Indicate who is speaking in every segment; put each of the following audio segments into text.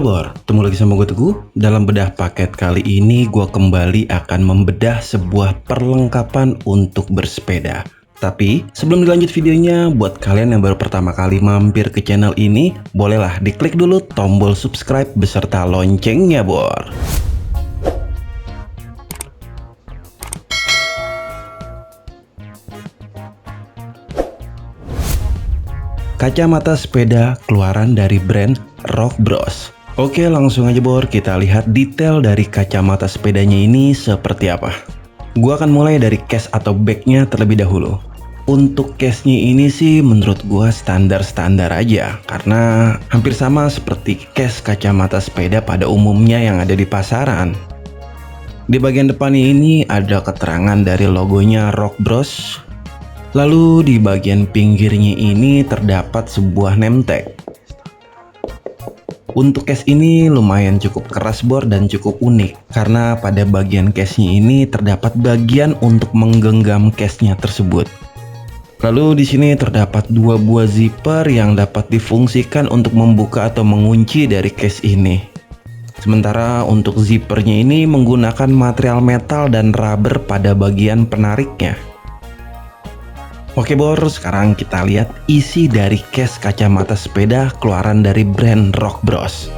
Speaker 1: Halo Bor, ketemu lagi sama gue Teguh. Dalam bedah paket kali ini gue kembali akan membedah sebuah perlengkapan untuk bersepeda. Tapi sebelum dilanjut videonya, buat kalian yang baru pertama kali mampir ke channel ini, bolehlah diklik dulu tombol subscribe beserta loncengnya Bor. Kacamata sepeda keluaran dari brand Rock Bros. Oke, langsung aja Bor, kita lihat detail dari kacamata sepedanya ini seperti apa. Gua akan mulai dari case atau bagnya terlebih dahulu. Untuk case-nya ini sih menurut gua standar-standar aja, karena hampir sama seperti case kacamata sepeda pada umumnya yang ada di pasaran. Di bagian depan ini ada keterangan dari logonya Rock Bros. Lalu di bagian pinggirnya ini terdapat sebuah name tag. Untuk case ini lumayan cukup keras Bor dan cukup unik, karena pada bagian case-nya ini terdapat bagian untuk menggenggam case-nya tersebut. Lalu di sini terdapat dua buah zipper yang dapat difungsikan untuk membuka atau mengunci dari case ini. Sementara untuk zippernya ini menggunakan material metal dan rubber pada bagian penariknya. Oke Bor, sekarang kita lihat isi dari case kacamata sepeda keluaran dari brand Rock Bros.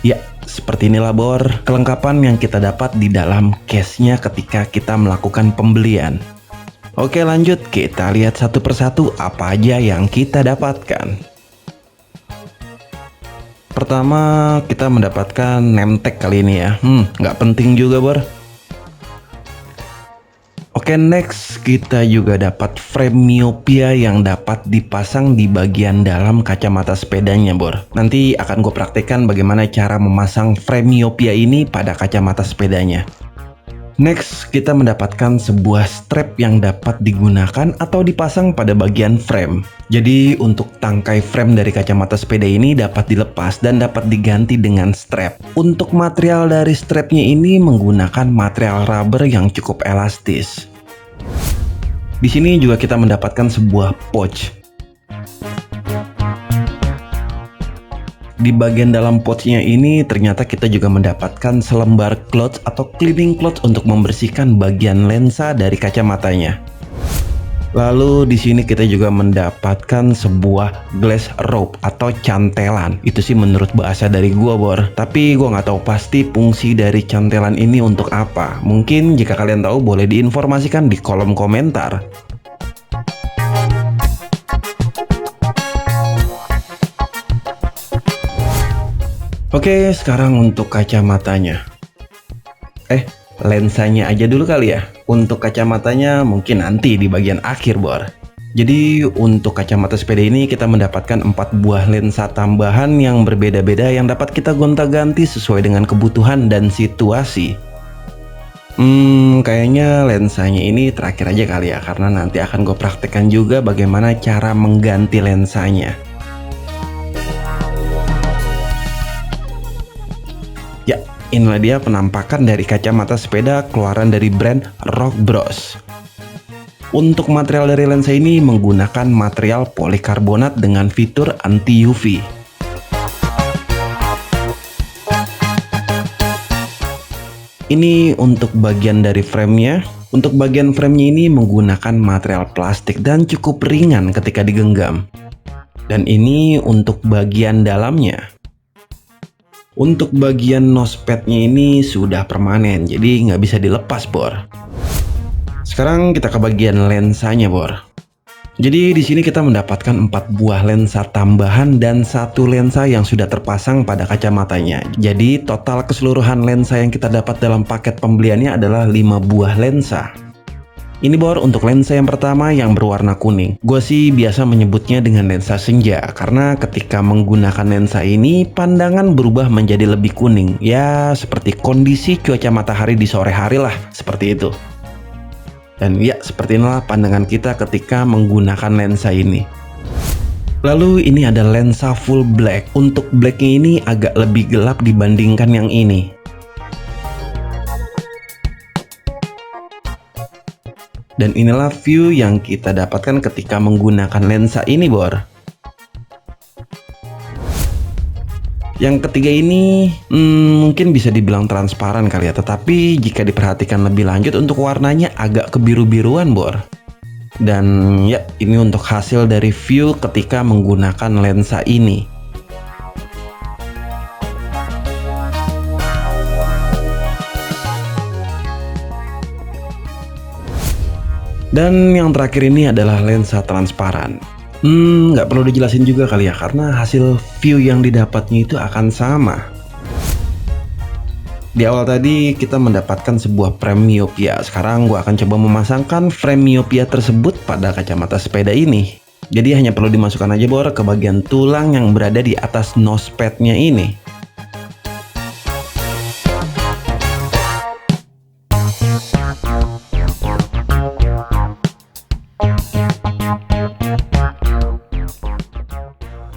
Speaker 1: Ya, seperti inilah Bor, kelengkapan yang kita dapat di dalam case-nya ketika kita melakukan pembelian. Oke lanjut, kita lihat satu persatu apa aja yang kita dapatkan. Pertama kita mendapatkan name tag kali ini ya, nggak penting juga Bor. Oke, next kita juga dapat frame myopia yang dapat dipasang di bagian dalam kacamata sepedanya Bor. Nanti akan gue praktekkan bagaimana cara memasang frame myopia ini pada kacamata sepedanya. Next, kita mendapatkan sebuah strap yang dapat digunakan atau dipasang pada bagian frame. Jadi, untuk tangkai frame dari kacamata sepeda ini dapat dilepas dan dapat diganti dengan strap. Untuk material dari strapnya ini menggunakan material rubber yang cukup elastis. Di sini juga kita mendapatkan sebuah pouch. Di bagian dalam pouchnya ini ternyata kita juga mendapatkan selembar cloth atau cleaning cloth untuk membersihkan bagian lensa dari kacamatanya. Lalu di sini kita juga mendapatkan sebuah glass rope atau cantelan. Itu sih menurut bahasa dari gua Bor. Tapi gua nggak tahu pasti fungsi dari cantelan ini untuk apa. Mungkin jika kalian tahu boleh diinformasikan di kolom komentar. Oke, sekarang untuk kacamatanya. Lensanya aja dulu kali ya. Untuk kacamatanya mungkin nanti di bagian akhir Bor. Jadi untuk kacamata sepeda ini kita mendapatkan 4 buah lensa tambahan yang berbeda-beda yang dapat kita gonta-ganti sesuai dengan kebutuhan dan situasi. Kayaknya lensanya ini terakhir aja kali ya, karena nanti akan gue praktekkan juga bagaimana cara mengganti lensanya. Ya, inilah dia penampakan dari kacamata sepeda keluaran dari brand Rock Bros. Untuk material dari lensa ini menggunakan material polikarbonat dengan fitur anti UV. Ini untuk bagian dari framenya. Untuk bagian framenya ini menggunakan material plastik dan cukup ringan ketika digenggam. Dan ini untuk bagian dalamnya. Untuk bagian nosepadnya ini sudah permanen, jadi nggak bisa dilepas Bor. Sekarang kita ke bagian lensanya Bor. Jadi di sini kita mendapatkan 4 buah lensa tambahan dan 1 lensa yang sudah terpasang pada kacamatanya. Jadi total keseluruhan lensa yang kita dapat dalam paket pembeliannya adalah 5 buah lensa. Ini Bor untuk lensa yang pertama yang berwarna kuning. Gue sih biasa menyebutnya dengan lensa senja, karena ketika menggunakan lensa ini pandangan berubah menjadi lebih kuning. Ya seperti kondisi cuaca matahari di sore hari lah, seperti itu. Dan ya seperti inilah pandangan kita ketika menggunakan lensa ini. Lalu ini ada lensa full black. Untuk blacknya ini agak lebih gelap dibandingkan yang ini. Dan inilah view yang kita dapatkan ketika menggunakan lensa ini, Bor. Yang ketiga ini mungkin bisa dibilang transparan kali ya, tetapi jika diperhatikan lebih lanjut untuk warnanya agak kebiru-biruan, Bor. Dan ya, ini untuk hasil dari view ketika menggunakan lensa ini. Dan yang terakhir ini adalah lensa transparan. Nggak perlu dijelasin juga kali ya, karena hasil view yang didapatnya itu akan sama. Di awal tadi kita mendapatkan sebuah frame myopia. Sekarang gua akan coba memasangkan frame myopia tersebut pada kacamata sepeda ini. Jadi hanya perlu dimasukkan aja, Bor, ke bagian tulang yang berada di atas nosepadnya ini.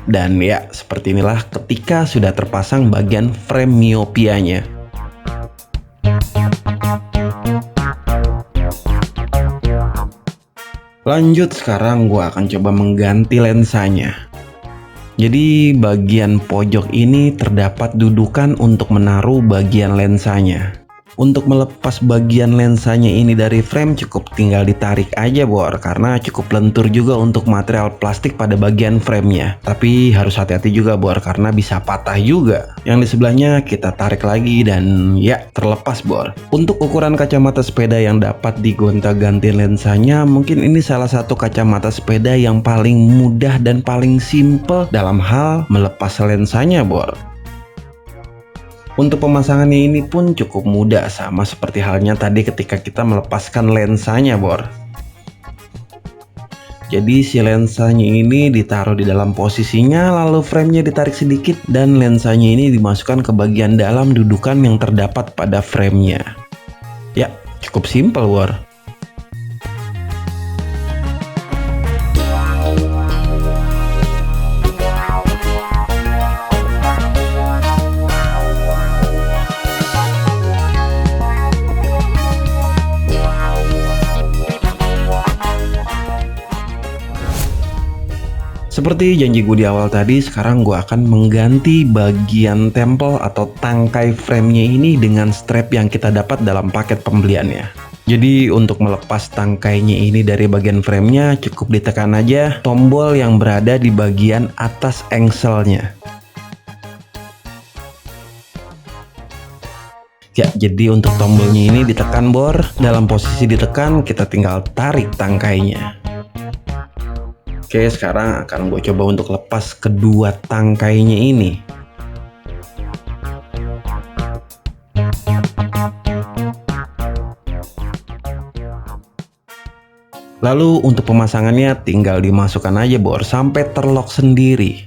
Speaker 1: Dan ya, seperti inilah ketika sudah terpasang bagian frame myopianya. Lanjut, sekarang gue akan coba mengganti lensanya. Jadi bagian pojok ini terdapat dudukan untuk menaruh bagian lensanya. Untuk melepas bagian lensanya ini dari frame cukup tinggal ditarik aja, Bor, karena cukup lentur juga untuk material plastik pada bagian framenya. Tapi harus hati-hati juga, Bor, karena bisa patah juga. Yang di sebelahnya kita tarik lagi dan ya, terlepas, Bor. Untuk ukuran kacamata sepeda yang dapat digonta-ganti lensanya, mungkin ini salah satu kacamata sepeda yang paling mudah dan paling simple dalam hal melepas lensanya, Bor. Untuk pemasangannya ini pun cukup mudah, sama seperti halnya tadi ketika kita melepaskan lensanya, Bor. Jadi si lensanya ini ditaruh di dalam posisinya, lalu framenya ditarik sedikit dan lensanya ini dimasukkan ke bagian dalam dudukan yang terdapat pada framenya. Ya, cukup simpel, Bor. Seperti janji gue di awal tadi, sekarang gue akan mengganti bagian tempel atau tangkai framenya ini dengan strap yang kita dapat dalam paket pembeliannya. Jadi untuk melepas tangkainya ini dari bagian framenya cukup ditekan aja tombol yang berada di bagian atas engselnya. Ya, jadi untuk tombolnya ini ditekan, Bor. Dalam posisi ditekan kita tinggal tarik tangkainya. Oke, sekarang akan gue coba untuk lepas kedua tangkainya ini. Lalu untuk pemasangannya tinggal dimasukkan aja, Bor, sampai terlock sendiri.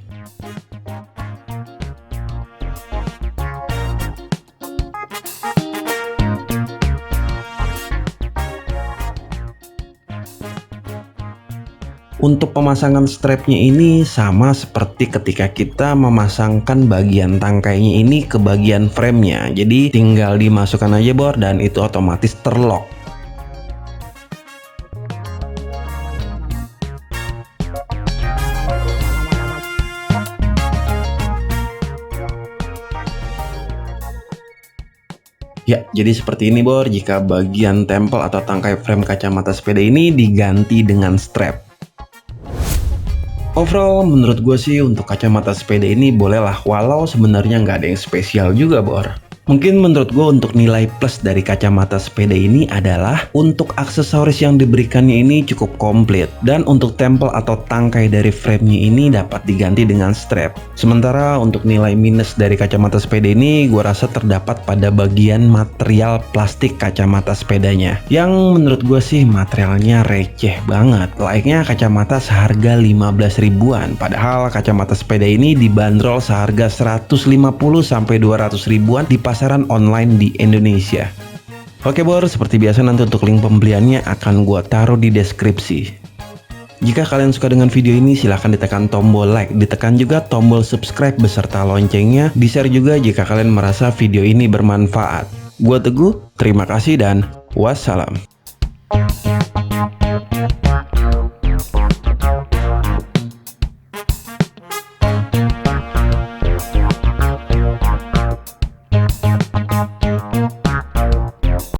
Speaker 1: Untuk pemasangan strapnya ini sama seperti ketika kita memasangkan bagian tangkainya ini ke bagian framenya. Jadi tinggal dimasukkan aja, Bor, dan itu otomatis terlock. Ya, jadi seperti ini, Bor, jika bagian tempel atau tangkai frame kacamata sepeda ini diganti dengan strap. Overall, menurut gue sih untuk kacamata sepeda ini bolehlah, walau sebenarnya nggak ada yang spesial juga, Bor. Mungkin menurut gue untuk nilai plus dari kacamata sepeda ini adalah untuk aksesoris yang diberikannya ini cukup komplit. Dan untuk tempel atau tangkai dari framenya ini dapat diganti dengan strap. Sementara untuk nilai minus dari kacamata sepeda ini gue rasa terdapat pada bagian material plastik kacamata sepedanya. Yang menurut gue sih materialnya receh banget. Layaknya kacamata seharga 15 ribuan. Padahal kacamata sepeda ini dibanderol seharga 150-200 ribuan di pasaran online di Indonesia. Oke, Bor, seperti biasa nanti untuk link pembeliannya akan gua taruh di deskripsi. Jika kalian suka dengan video ini silahkan ditekan tombol like, ditekan juga tombol subscribe beserta loncengnya, di-share juga jika kalian merasa video ini bermanfaat. Gua Teguh, terima kasih dan wassalam.